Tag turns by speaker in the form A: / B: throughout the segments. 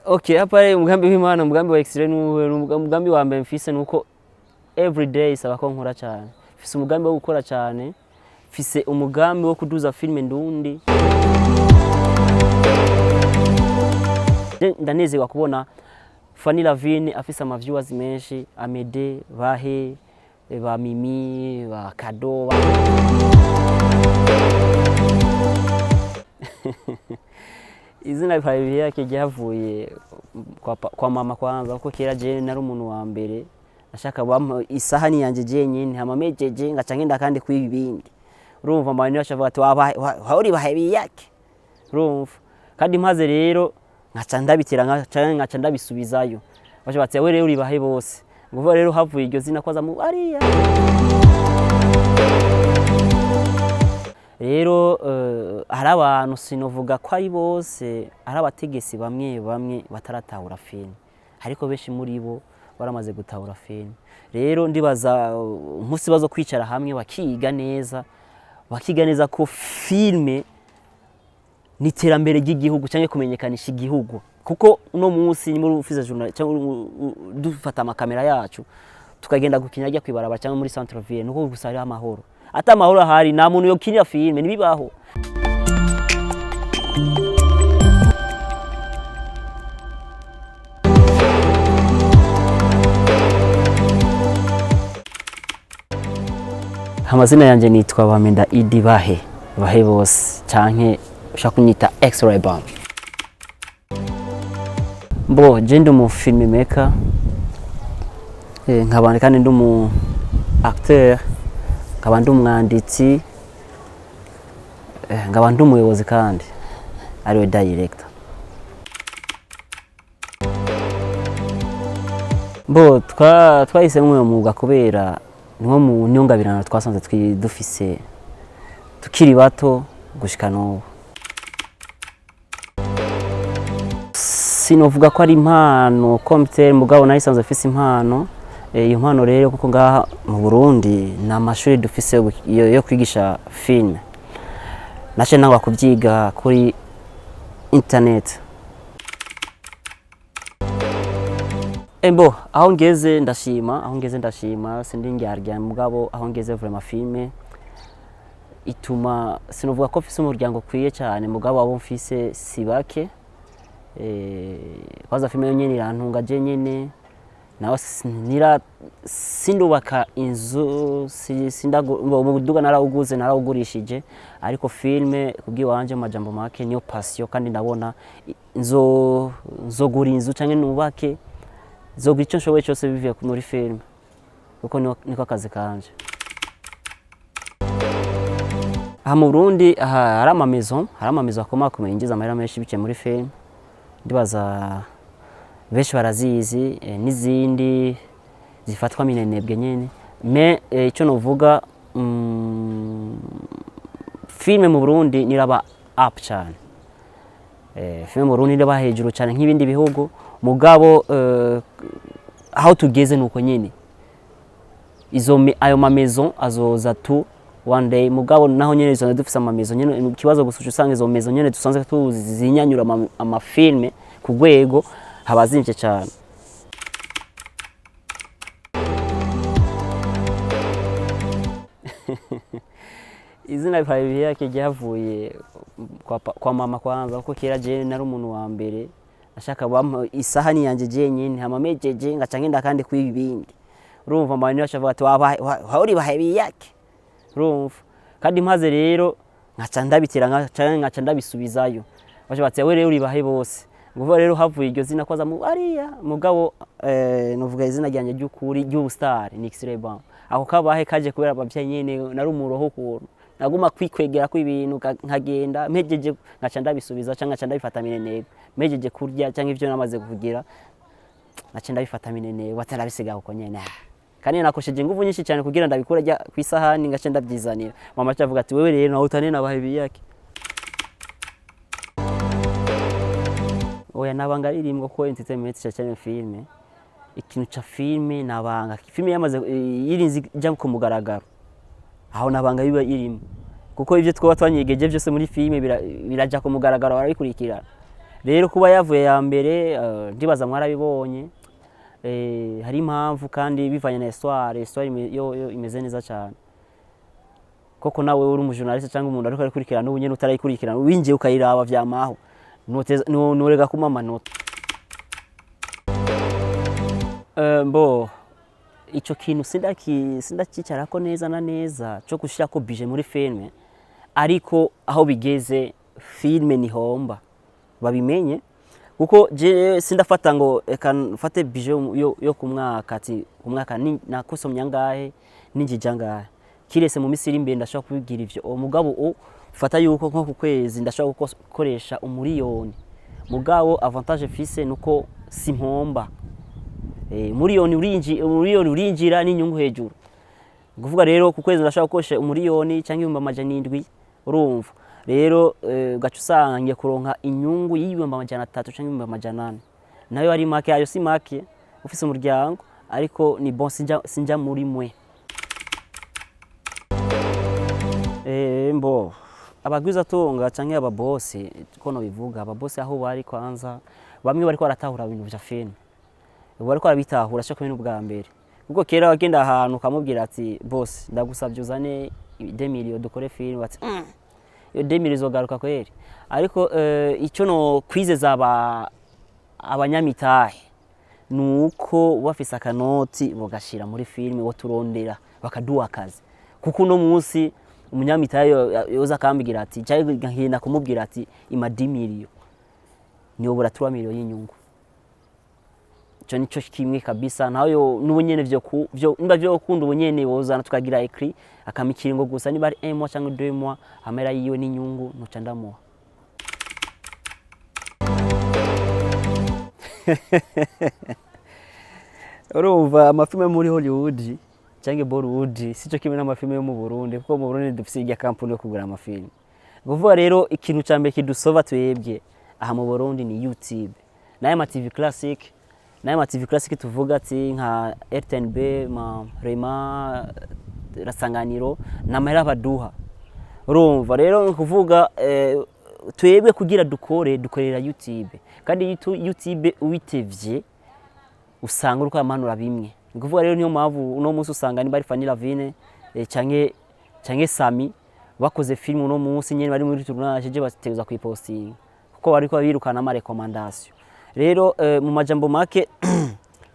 A: Okay, hapa umugambi w'Imana, umugambi wa Extrait umugambi wa mbere mfise nuko every day saba ko nkora cyane. Mfise umugambi wo gukora cyane, mfise umugambi wo kuduza filme ndundi. Ndanezerwa kubona Fanny Lavine afise ama viewers menshi, Amede, Bahe, ba Mimi, ba Kado. Izina Private yake ryavuye kwa mama kwanza kuko kera je nari umuntu wa mbere ashaka bampa isahani yanje je nyine hamamejeje ngaca ngenda kandi kwibindi urumva mama niyo ashavuga ati wahori bahebi yake urumva kandi maze rero ngaca ndabitira ngaca ndabisubizayo bashabatse we rero uri bahe bose nguva rero havuye iryo zina kwaza mu ariya rero hari abantu sinovuga ko ari bose ari abategesi bamwe bataratahura filme ariko benshi muri bo baramaze gutahura filme rero ndibaza umunsi bazo kwicara hamwe bakiga neza ko filme ni iterambere ry'igihugu cyangwa kumenyekanisha igihugu kuko uno munsi ni muri ufise journal cyangwa dufata amakamera yacu tukagenda gukinya ajya kwibaraba cyangwa muri centre ville nuko gusa ari amahoro ata mahoro hari nta muntu yokinira filme nibibaho. Amazina yanje nitwa Bamenda Idi Bahe bose canke ushaka kunyita X-Ray Bomb. Bo je ndi mu filmmaker nkabandi kandi ndi mu acteur nkabandi umwanditsi nkabandi umuyobozi kandi ariwe director. Bo twahisemwe uyu mwuga kubera nko mu nyongabirana twasanze dufise tukiri bato gushika n'ubu. Sinovuga ko ari impano komite mugabo nayisanze afise impano iyo mpano rero kuko ngaha mu Burundi na mashuri dufise yo kwigisha filme naje nangwa kubyiga kuri internet. Embo aho ngeze ndashima sindi ngyarya mugabo aho ngeze vraiment filme ituma sinovuga ko mfise umuryango kwiye cyane mugabo abo mfise sibake kwaza filme yonyene irantunga je nyene naho sindubaka inzu umuduga narawugurishije ariko filme kubwiwanje majambo make niyo passion kandi ndabona nzogura inzu canke nubake zogira icyo nshoboye cyose bivuye muri filme kuko niko akazi kanje. Aha mu Burundi hari amamezo akomakomeye ingiza amahera menshi biciye muri filme ndibaza benshi barazizi n'izindi zifatwa minenebwe nyene me icyo novuga filme mu Burundi niraba up cyane filme mu Burundi niraba hejuru cyane nk'ibindi bihugu mugabo aho tugeze nuko nyene ayo mamezo azoza tu one day mugabo naho nyene izo dufise amamezo nyene kibazo gusuca usanga izo mezo nyene dusanzwe tuzinyanyura amafilme ku rwego habazimvye cyane. Izina Private yake ryavuye kwa mama kwanza kuko kera je nari umuntu wa mbere ashaka bampa isahani yanje je nyine hamamejeje ngaca ngenda kandi kwibindi urumva mama niyo ashavuga ati wahori bahebi yake urumva kandi maze rero ngaca ndabitira ngaca ndabisubizayo bashabatse we rero uri bahe bose nguva rero havuye iryo zina kwaza mu ariya mugabo novuga izina ryanje ry'ukuri ry'ubustar ni X-Ray Bomb ako kabahe kaje kubera abavye nyene nari umuroho kuntu naguma kwikwegera kw'ibintu nkagenda mpejeje ngaca ndabisubiza cyangwa ngaca ndabifata minenego mejeje kurya cyangwa ivyo namaze kugira ngaca ndabifata minenego batarabisiga uko nyene kandi nakosheje nguvu nyinshi cyane kugira ndabikura rya kwisahani ngaca ndabyizanira mama cyavuga ati wewe rero naho utane nabahebi yake oya nabanga ririmwo ko entertainment cyane filme ikintu ca filme nabanga filme yamaze yirinzi jya ku mugaragaro aho nabanga biba irimo kuko ivyo twaba twanyegeje byose muri filme biraja ku mugaragaro barabikurikira rero kuba yavuye ya mbere ndibaza mwarabibonye hari impamvu kandi bivanye na histoire yo imeze neza cyane koko nawe uri umujournaliste cyangwa umuntu ariko arikurikirana n'ubunye utarayikurikirana winjiye ukayiraba vyamaho nurega kuma amanota mbo ico kintu sindakicarako neza na neza cyo gushirako budget muri filme ariko aho bigeze filme ni homba babimenye kuko je sindafata ngo eka mfate budget yo kumwaka ati umwaka nakosomya ngahe ninjija ngahe kirese mu misiri imbere ndashaka kubigira ivyo umugabo ufata yuko nko ku kwezi ndashaka gukoresha umuriyoni mugabo avantage fise nuko simpomba umuriyoni urinjira n'inyungu hejuru kuvuga rero ku kwezi ndashaka gukoresha umuriyoni cyangwa 700 urumva rero gacu usangiye kuronka inyungu y'300 cyangwa 800 nayo ari make ayo si make ufise umuryango ariko ni bon sinja muri mwe mbo abagwiza tonga canke ababosi kono bivuga ababosi aho bari kwanza bamwe bariko baratahura ibintu vya filme bariko barabitahura cyo kubintu bwa mbere kuko kera wagenda ahantu kamubwira ati boss ndagusabye uzane 2 million dukore filme bati iyo 2 million zogaruka kweri ariko ico no kwizeza abanyamitahe nuko bafise akanoti bogashira muri filme wo turondera bakaduha akazi kuko no munsi umunyamitahe yoza kambigira ati cyaje ngahina kumubwira ati ima 10 million niyo bura 3 million y'inyungu cyo nico kimwe kabisa nayo n'ubunyene vyo nimba vyo kunda ubunyene bozana tukagira écrit akamikiringo gusa niba ari 1 mois cyangwa 2 mois amera yiyo n'inyungu no candamuha urumva amafilme muri Hollywood cyangwa Bollywood sico kimwe n'amafilme yo mu Burundi kuko mu Burundi dufise irya kampuni yo kugura amafilme kuvuga rero ikintu cambe kidusova twebwe aha mu Burundi ni YouTube naye ma TV Classic tuvuga ati nka RTNB ma Rema Rasanganiro namahera baduha urumva rero kuvuga twebwe kugira dukorera YouTube kandi YouTube uitevye usanga uko amanura bimwe kuvuga rero niyo mpamvu uno munsi usanga ni bari Fanny Lavine canke Sami bakoze film uno munsi nyene bari muri tournage je bategeza kuyipostinga kuko bariko birukana ama recommandation rero mu majambo make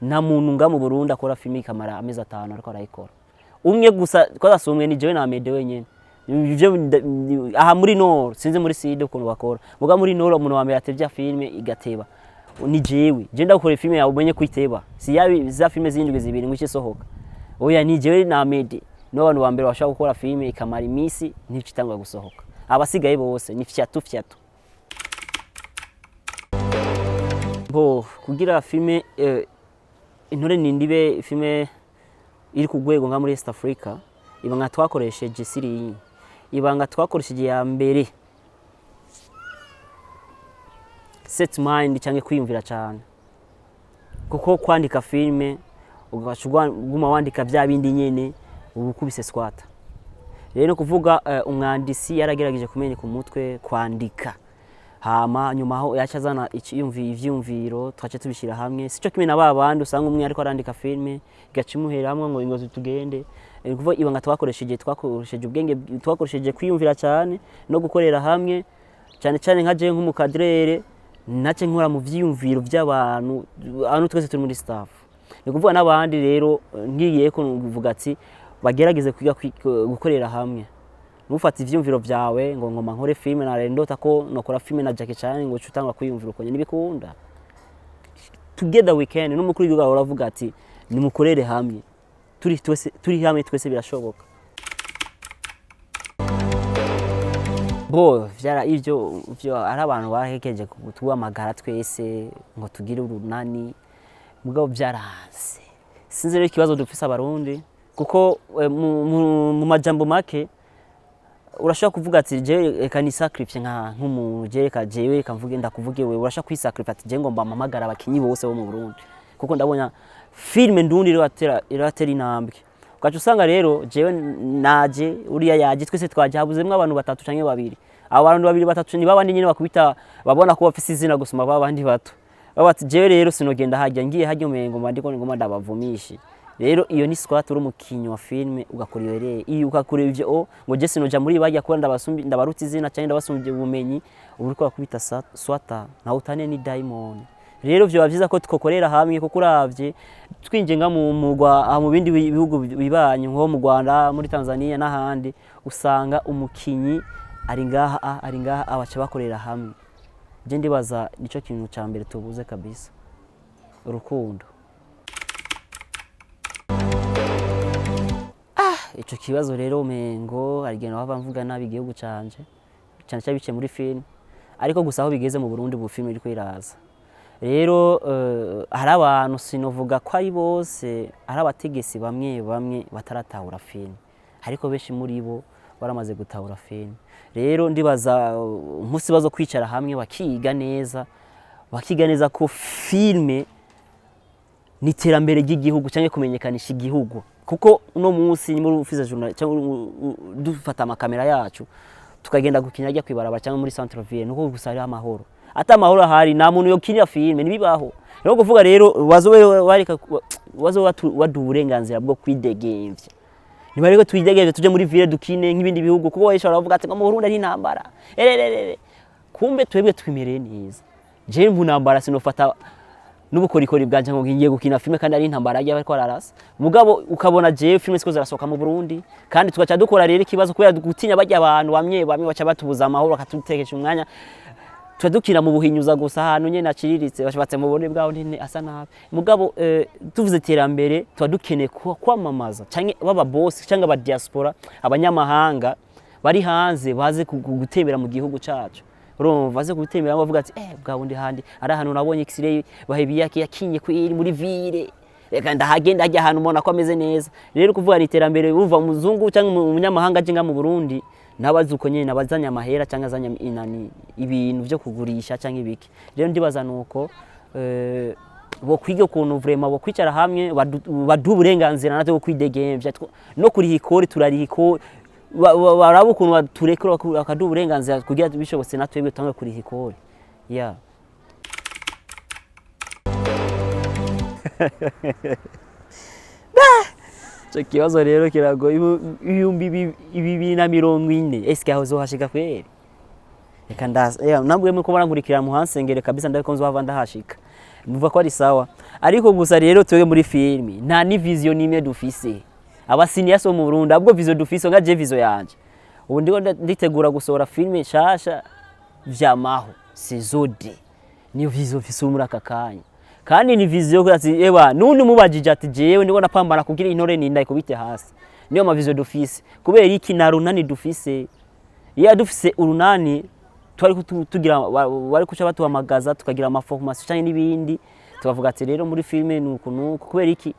A: na muntu nga mu Burundi akora film ikamara amezi 5 ariko arayikora umwe gusa twasumwe ni jewe na Amede wenyene aha muri Nord sinze muri Sud ukuntu bakora muga muri Nord umuntu wa mbere atevya film igateba ni jewe je ndakora film yawe umenye kwiteba si yabi za film zindwi zibiri ngwice sohoka oya ni jewe na Amede no abantu wa mbere bashaka gukora film ikamara imisi nticitangwa gusohoka abasigaye bose ni fyatu bo kugira film intore nindibe film iri ku gwego nga muri East Africa ibanga twakoresheje siri ibanga twakoresheje ya mbere set mind cyangwa kwiyumvira cyane kuko kwandika filme ugashugwa guma wandika bya bindi nyene ubukubise squat rero kuvuga umwandisi yaragerageje kumenya ku mutwe kwandika hama nyuma aho yacazana ivyumviro twace tubishira hamwe sico kimwe na babandi usanga umwe ariko arandika filme gacimuhera hamwe ngo ingozi tugende kuvuga ibanga twakoresheje ubwenge twakoresheje kwiyumvira cyane no gukorera hamwe cyane nka je nk'umukadrere nace nkora mu vyiyumviro by'abantu anu twese turi muri staff ni kuvuga n'abandi rero ngiye ko kuvuga ati bagerageze kwiga gukorera hamwe mufata ivyumviro vyawe ngo ngoma nkore filme na rendota ko nokora filme na Jackie Chan ngo cutanga kwiyumvira uko nyine bikunda together we can n'umukuru w'igihugu uravuga ati nimukorere hamwe turi hamwe twese birashoboka bo vyara ivyo ari abantu bahekeje kutuhamagara twese ngo tugire urunani mugabo byaranse sinzi rero ikibazo dufise abarundi kuko mu majambo make urashaka kuvuga ati jewe reka ni sacrifice nk'umuntu je reka jewe kamvuge ndakuvuge wewe urashaka kwisacrifice ati je ngo mbamamagara abakinyi bose bo mu Burundi kuko ndabona filme ndundi iratera intambwe ugaca usanga rero jewe naje uriya yaje twese twaje habuzemwe abantu batatu canke babiri abantu babiri batatu ni babandi nyine bakubita babona ko bafise izina gusuma babandi bato babati jewe rero sinogenda hajya ngiye hajya umengo mbandiko ngoma ndabavumishi rero iyo ni squat uri umukinyi wa filme ugakora ibereye iyo ukakora ivyo ngo je sinoja muri bajya ko ndabaruti izina cyane ndabasumbye ubumenyi uri ko akubita swata na utane ni Diamond rero vyo bavyiza ko tukokorera hamwe kuko uravye twinjenga mu bindi bihugu bibanye nko mu Rwanda muri Tanzania n'ahandi usanga umukinyi ari ngaha abaca bakorera hamwe je ndibaza nico kintu ca mbere tubuze kabisa urukundo ico kibazo rero mengo arigena bava mvuga nabi igihugu canje cyane cyabice muri film ariko gusa aho bigeze mu Burundi bu film iriko iraza rero hari abantu sinovuga ko ari bose ari abategesi bamwe bataratahura film ariko benshi muri bo baramaze gutahura film rero ndibaza umunsi bazo kwicara hamwe bakiga neza ko filme ni terambere ry'igihugu cyangwa kumenyekanisha igihugu kuko uno munsi ni muri office journal cyangwa dufata amakamera yacu tukagenda gukinya ajya kwibaraba cyangwa muri centre ville nuko gusa ari amahoro ata amahoro ahari nta muntu yo kinya filme nibibaho rero kuvuga rero wazo wadu uburenganzira bwo kwidegemvya nibariko twidegevye tuje muri ville dukine nk'ibindi bihugu kuko wesha baravuga ati ngo mu Burundi ari intambara kumbe twebwe twimereye neza je mu ntambara sinofata n'ubukorikori bwanje ngo ngiye gukina filme kandi ari intambara yaje bariko ararasa mugabo ukabona je filme siko zirasoka mu Burundi kandi tugaca dukora rero ikibazo kubera gutinya bajya abantu bamwe baca batubuza amahoro akatutekesha umwanya tudukira mu buhinyuza gusa hano nyene aciriritse bashatse mu Burundi bwaho ntine asa nabi mugabo tuvuze terambere twadukeneye kwamamaza canke baba boss canke aba diaspora abanyamahanga bari hanze baze gutembera mu gihugu cacu urumva baze gutembera bavuga ati bwabundi handi ari ahantu nabonye X-ray bahebiyake yakinye kwiri muri ville reka ndahagenda ajya ahantu mbona ko ameze neza rero kuvuga ni terambere uva umuzungu cyangwa umunyamahanga aje nga mu Burundi nabazuko nyene nabazanya amahera cyangwa azanya inani ibintu byo kugurisha cyangwa ibiki rero ndibaza nuko bo kwiga ukuntu vraiment bo kwicara hamwe badu uburenganzira natwe kwidegemvya no kuri hikori turarihiko barabu ukuntu turekera akadu uburenganzira kugira bishobotse natwe tanga kuri hikori kibazo rero kirago ibihumbi 2040 eske aho zohashika kweri reka nabwe muko barankurikira mu hansengere kabisa ndabiko nzova ndahashika muvuga ko ari sawa ariko gusa rero twege muri filmi nta ni vision nimwe dufise abasiniya so mu Burundi abwo vision dufise nga je vision yanje ubu ndiko nditegura gusohora filme shasha vyamaho sezode niyo vision mfise muri aka kanya kandi ni vision ko ati nuni mubajije ati jewe ndiko napambana kugira intore ninda ikubite hasi niyo ma vision dufise kubera iki na runani dufise ya dufise urunani twari tugira bari kuca batuhamagaza tukagira amaformation cyane nibindi tukavuga ati rero muri filme nuko kubera iki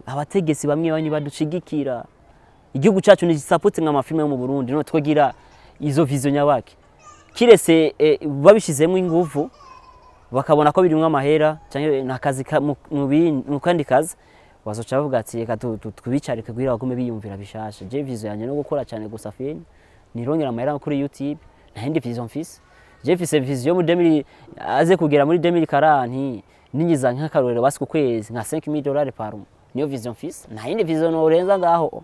A: abategesi bamwe baducigikira igihugu cyacu ni support nka filme yo mu Burundi no twagira izo vision nyabaki kirese babishizemo ingufu bakabona ko birimwe amahera cyangwa nakazi mu kandi kazi bazoca bavuga ati reka twibicare kugira bagume biyumvira bishasha je vision yanye no gukora cyane gusa filme nirongera amahera kuri YouTube na hindi vision fils je fise vision mu 2000 aze kugera muri 2040 ninyiza nk'akarorero basi ku kwezi nka $5,000 par mois niyo vision fils na hindi vision orenza ngaho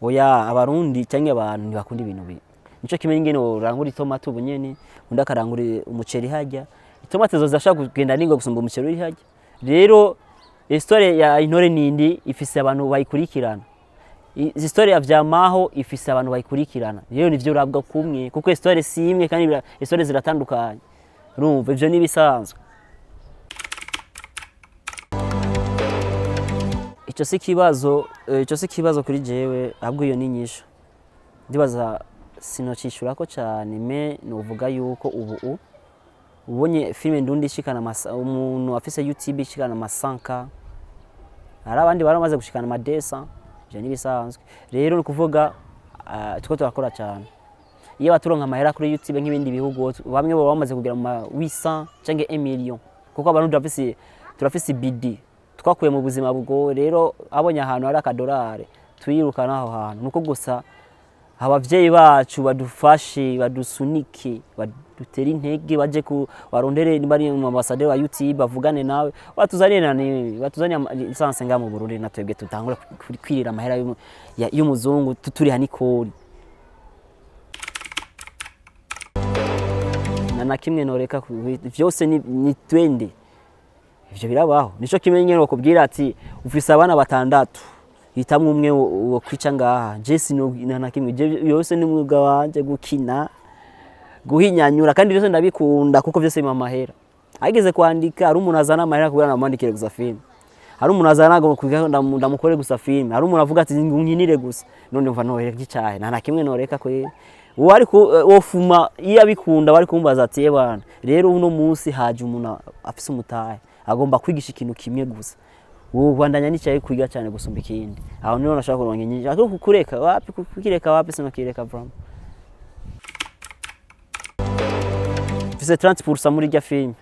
A: oya abarundi cyangwa abantu ntibakunda ibintu bi nico kimenye ngene urangura itomate ubunyene undi akarangura umuceri hajya itomate zo zashaka kugenda ningo gusumba umuceri uri hajya rero histoire ya intore nindi ifise abantu bayikurikirana histoire ya vyamaho ifise abantu bayikurikirana rero nivyo urabwa kumwe kuko histoire si imwe kandi histoire ziratandukanye urumva ivyo nibisanzwe ico si kibazo kuri jewe ahubwo iyo ni nyisho ndibaza sinocishura ko cyane me novuga yuko ubu ubonye filme ndundi ishikana umuntu afise YouTube ishikana masanka hari abandi baramaze gushikana madesa je nibisanzwe rero ni kuvuga tuko turakora cyane iyo baturonka amahera kuri YouTube nk'ibindi bihugu bamwe bo bamaze kugira mu 800 cyangwa 1 million kuko abantu turafise BD twakuye mu buzima bwo rero abonye ahantu hari akadolari tuyirukana aho hantu nuko gusa abavyeyi bacu badufashe badusunike badutera intege baje ku barondere bari mu ambassadeur wa YouTube bavugane nawe batuzaniye lisansi nga mu Burundi natwebwe tutangura kwirira amahera y'umuzungu turi hanikori na kimwe noreka vyose ni twende ivyo birabaho nico kimenyero kubwira ati ufise abana batandatu hitamwe umwe wo kwica ngaha Jesse na kimwe yose ni mwuga wanje gukina guhinyanyura kandi byose ndabikunda kuko byose mu mahera ageze kwandika ari umuntu azana amahera kubera namandikire gusa film hari umuntu azana ngo ndamukore gusa film hari umuntu avuga ati nkinire gusa none mva noreka gicahe na kimwe noreka ko wari wofuma iyo abikunda bari kumbaza ati bana rero uno munsi haje umuntu afise umutahe agomba kwigisha ikintu kimwe gusa ubandanya nicaye kwiga cyane gusumba ikindi aho niho nashaka kuronka nyinshi ariko kukureka wapi kukireka wapi sino kireka from fise 30% muri rya film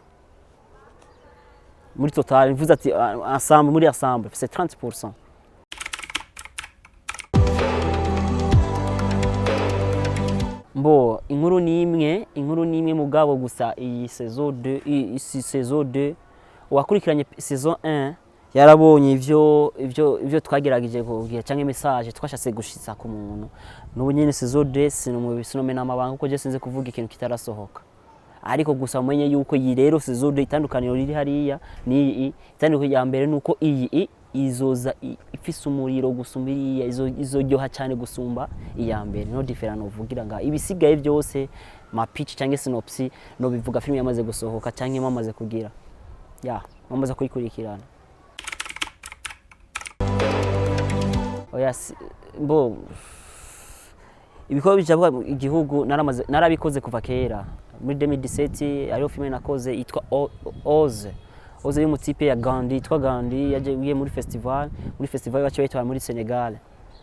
A: muri total mvuze ati ensemble muri ensemble fise 30%. Mbo inkuru ni imwe mugabo gusa iyi saison 2 wakurikiranye saison 1 yarabonye ivyo twagerageje kugira canke message twashatse gushitsa ku muntu n'ubu nyene saison 2 sinomena amabanga uko je sinze kuvuga ikintu kitarasohoka ariko gusa umenye yuko iyi rero saison 2 itandukaniro riri hariya ni itandukaniro ya mbere nuko iyi izoza ifise umuriro gusumbiriya izojyoha cyane gusumba iya mbere no different uvugira nga ibisigaye byose ma pitch cyangwa synopsis no bivuga film yamaze gusohoka cyangwa yamaze kugira bamaze kuyikurikirana oya mbo ibikorwa bijabuka igihugu narabikoze kuva kera muri 2017 ariyo film nakoze itwa Oze y'umutipe ya Gandhi itwa Gandhi yagiye muri festival bacu bayitwara muri Senegal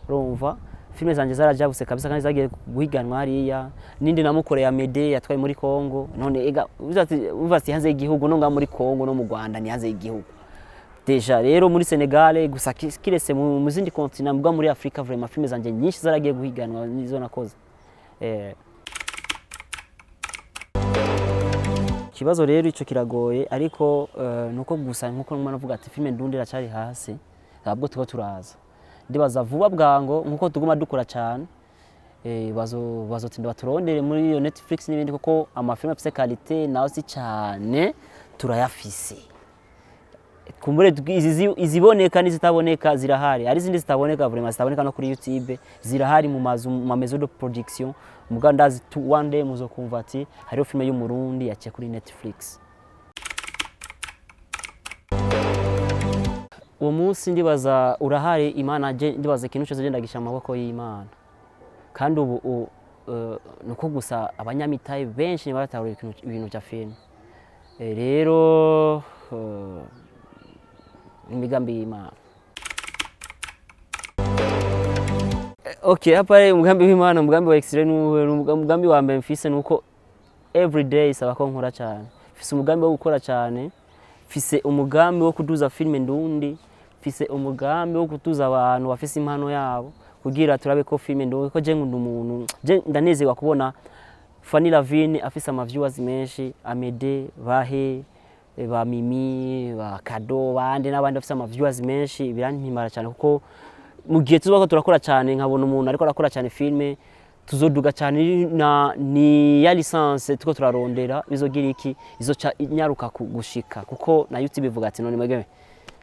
A: urumva filme zanje zarajabuse kabisa kandi zagiye guhiganwa hariya nindi namukoreye Amede yatwaye muri Kongo none ega uzati hanze y'igihugu no nga muri Kongo no mu Rwanda ni hanze y'igihugu deja rero muri Senegal gusa kirese mu zindi continent mbwa muri Afrika vraiment filme zanje nyinshi zaragiye guhiganwa nizo nakoze kibazo rero ico kiragoye ariko nuko gusa nkuko numana vuga ati filme ndundira cyari hasi ntabwo tuko turaza ndibaza vuba bwango nkuko tuguma dukora cyane bazotinda baturondere muri iyo Netflix n'ibindi kuko amafilme afise qualité naho si cyane turayafise kumbure iziboneka n'izitaboneka zirahari ari zindi zitaboneka vraiment zitaboneka no kuri YouTube zirahari mu maison de production mugandazi one day muzokumva ati hariyo filme y'umurundi yaciye kuri Netflix uwo munsi ndibaza urahari Imana ndibaza ikintu cyose gendagisha amaboko y'Imana kandi ubu nuko gusa abanyamitaye benshi baratahura ibintu bya filme rero imigambi y'Imana okay hapa umugambi w'Imana umugambi wa X-ray umugambi wa mbere mfise nuko every day saba ko nkora cyane mfise umugambi wo gukora cyane mfise umugambi wo kuduza filme ndundi mfise umugambi wo kutuza abantu bafise impano yabo kugira turabe ko filme ndundi ko je nkunda umuntu je ndanezerwa kubona Fanny Lavine afise ama viewers menshi Amede bahe ba Mimi ba Kado bande n'abandi bafise ama viewers menshi birantimara cyane kuko mu gihe tuzobako turakora cyane nkabona umuntu ariko arakora cyane filme tuzoduga cyane ni ya license tuko turarondera bizogira iki izoca inyaruka gushika kuko na YouTube ivuga ati none mwege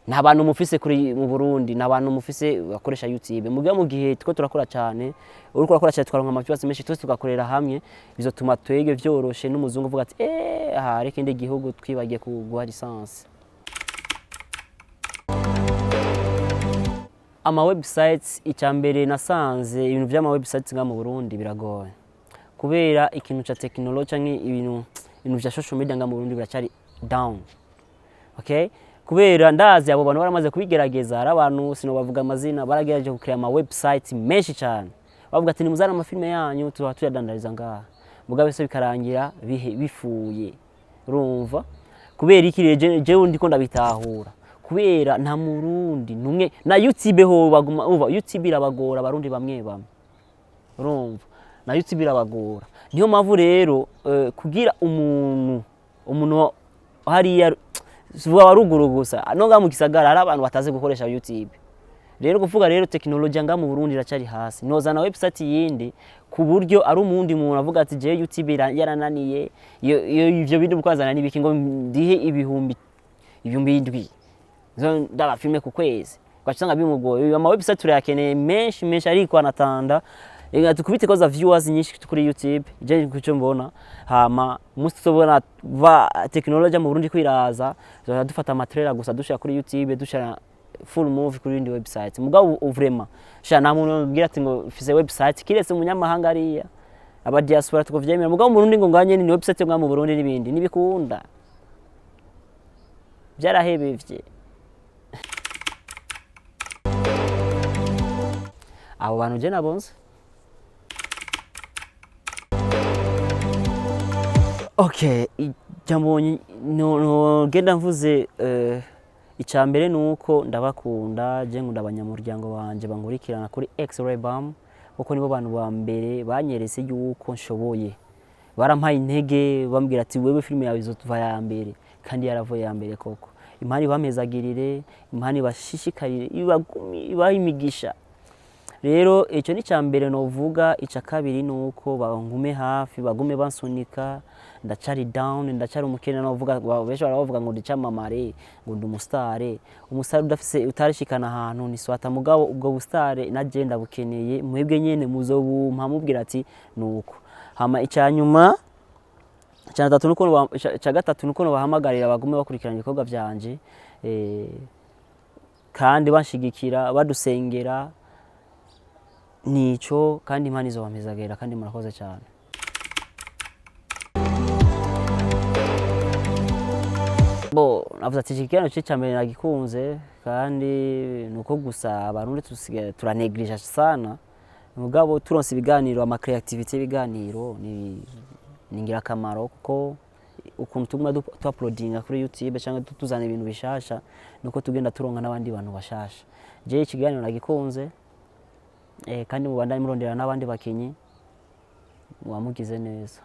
A: nta bantu mufise kuri mu Burundi nta bantu mufise bakoresha YouTube mu gihe tuko turakora cyane uriko urakora cyane twaronka amavyuzi menshi twese tugakorera hamwe bizotuma twege vyoroshe n'umuzungu uvuga ati reka indi gihugu twibagiye kuguha license ama websites icambere nasanze ibintu by'ama websites nga mu Burundi biragoye kubera ikintu cha technology canke ibintu bya social media nga mu Burundi biracari down okay kubera ndazi abo bantu baramaze kubigerageza, hari abantu sinobavuga amazina baragerageje gukrea ama website menshi cyane bavuga ati nimuzana amafilme yanyu tuba tuyadandariza ngaha, mugabe se bikarangira bifuye. Urumva kubera iki rero jewe ndiko ndabitahura, kubera nta murundi numwe na YouTube ho baguma YouTube irabagora abarundi bamwe bamwe. Urumva na YouTube irabagora, niyo mpamvu rero kugira umuntu hariya vuba waruguru gusa nonga mu gisagara hari abantu bataze gukoresha YouTube. Rero kuvuga rero technology nga mu Burundi iracari hasi, nozana website yindi ku buryo ari umundi muntu avuga ati je YouTube yarananiye ivyo bindi mukazana nibiki ngo ndihe ibihumbi indwi zo ndaba filme ku kwezi, kwacanga bimugoye. Ama website turayakeneye menshi ariko anatanda tukubite koza viewers nyinshi kuri YouTube. Je kucyo mbona hama musi tubona va technology mu Burundi kwiraza dufata material gusa dushaka kuri YouTube dushaka full movie kuri indi website. Mugabo vraiment sha nta muntu ngira ati ngo fise website kiretse munyamahanga ariya aba diaspora tukovyemera, mugabo mu Burundi ngo nganye ni website ngo mu Burundi nibindi nibikunda byarahebevye. Abo bantu je nabonze. Okay, jambo no genda mvuze icambere nuko ndabakunda je ngunda abanyamuryango banje bangurikirana kuri X-Ray Bam, kuko nibo bantu ba mbere banyeretse yuko nshoboye, barampaye intege bambwira ati wewe filime yawe izotuva ya mbere, kandi yaravuye ya mbere koko. Impani bamezagirire, impani bashishikarire, ibahimigisha. Rero icyo ni cyambere no vuga. Ica kabiri nuko bangume hafi, bagume bansunika, ndacari down, ndacari umukene no vuga. Besho baravuga ngo ndicamamare, ngo ndumustare. Umusare udafise utarishikana ahantu ni swata, mugabo ubwo bustare naje ndabukeneye, mwebwe nyene muzobumpa mubwira ati nuko. Hama icyanyuma cya gatatu nuko bahamagarira bagume bakurikirana ibikorwa byanje, kandi banshigikira badusengera. Nico kandi Imana izobamezagera, kandi murakoze cyane. Bo navuze ati ikiganiro cy'icambere nagikunze, kandi nuko gusa abarundi tusigaye turaneglija sana, mugabo turonse ibiganiro ama creativity ibiganiro ni ngirakamaro, kuko ukuntu tuguma uploadinga kuri YouTube cyangwa tuzana ibintu bishasha nuko tugenda turonka n'abandi bantu bashasha. Je ikiganiro nagikunze, kandi mubandanye murondera n'abandi bakinyi wamugize neza.